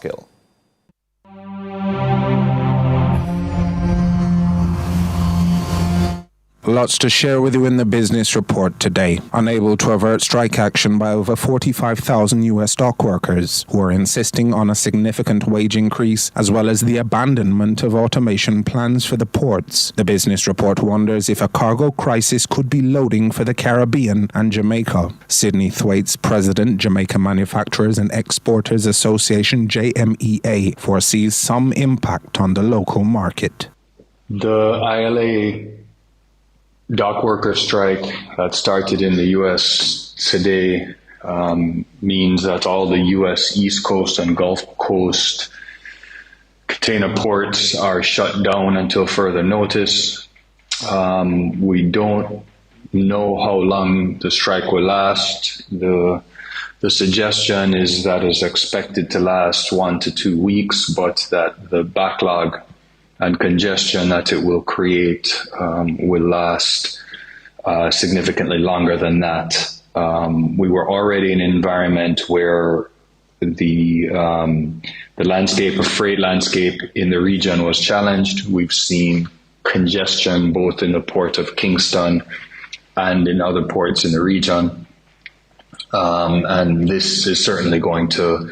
Gill. Lots to share with you in the business report today. Unable to avert strike action by over 45,000 US dock workers who are insisting on a significant wage increase as well as the abandonment of automation plans for the ports. The business report wonders if a cargo crisis could be loading for the Caribbean and Jamaica. Sidney Thwaites, President, Jamaica Manufacturers and Exporters Association JMEA, foresees some impact on the local market. The ILA dock worker strike that started in the U.S. today means that all the U.S. East Coast and Gulf Coast container ports are shut down until further notice. We don't know how long the strike will last. The suggestion is that it's expected to last 1 to 2 weeks, but that the backlog and congestion that it will create will last significantly longer than that. We were already in an environment where the freight landscape in the region was challenged. We've seen congestion both in the port of Kingston and in other ports in the region. And this is certainly going to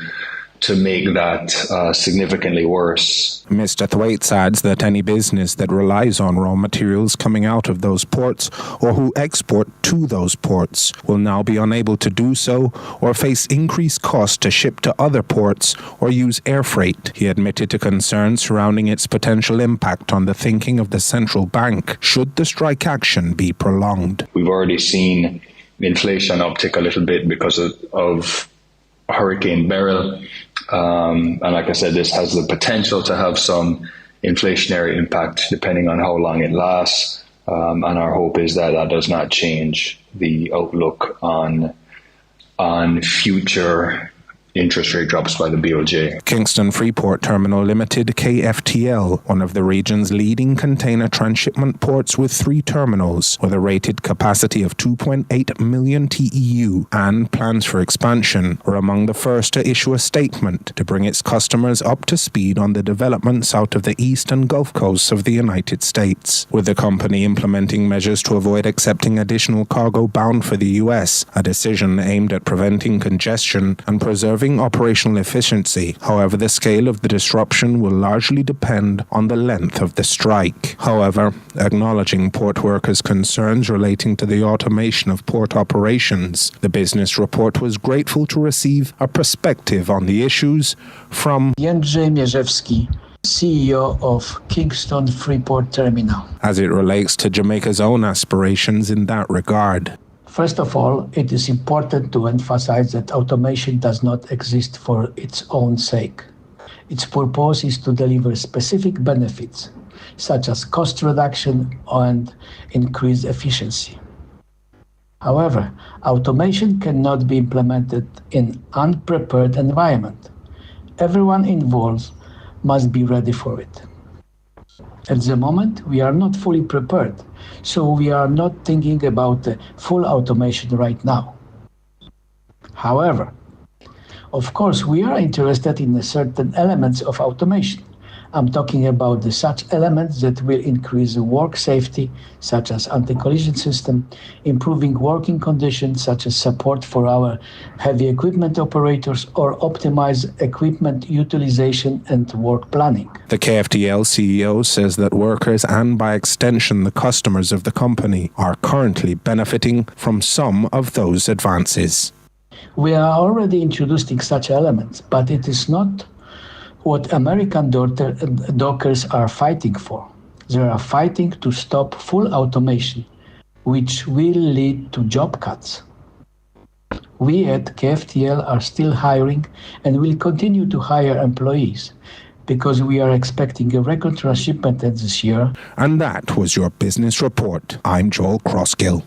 make that significantly worse. Mr. Thwaites adds that any business that relies on raw materials coming out of those ports or who export to those ports will now be unable to do so or face increased costs to ship to other ports or use air freight. He admitted to concerns surrounding its potential impact on the thinking of the central bank should the strike action be prolonged. We've already seen inflation uptick a little bit because of Hurricane Beryl. And like I said, this has the potential to have some inflationary impact depending on how long it lasts. And our hope is that that does not change the outlook on future interest rate drops by the BOJ. Kingston Freeport Terminal Limited, KFTL, one of the region's leading container transshipment ports with 3 terminals with a rated capacity of 2.8 million TEU and plans for expansion, were among the first to issue a statement to bring its customers up to speed on the developments out of the east and Gulf coasts of the United States, with the company implementing measures to avoid accepting additional cargo bound for the U.S., a decision aimed at preventing congestion and preserving operational efficiency. However, the scale of the disruption will largely depend on the length of the strike. However, acknowledging port workers' concerns relating to the automation of port operations, the business report was grateful to receive a perspective on the issues from Jędrzej Mierzewski, CEO of Kingston Freeport Terminal, as it relates to Jamaica's own aspirations in that regard. First of all, it is important to emphasize that automation does not exist for its own sake. Its purpose is to deliver specific benefits, such as cost reduction and increased efficiency. However, automation cannot be implemented in unprepared environment. Everyone involved must be ready for it. At the moment, we are not fully prepared, so we are not thinking about full automation right now. However, of course, we are interested in certain elements of automation. I'm talking about such elements that will increase work safety, such as anti-collision system, improving working conditions, such as support for our heavy equipment operators, or optimize equipment utilization and work planning. The KFTL CEO says that workers and by extension the customers of the company are currently benefiting from some of those advances. We are already introducing such elements, but it is not what American dockers are fighting for. They are fighting to stop full automation, which will lead to job cuts. We at KFTL are still hiring and will continue to hire employees because we are expecting a record transshipment this year. And that was your business report. I'm Joel Crossgill.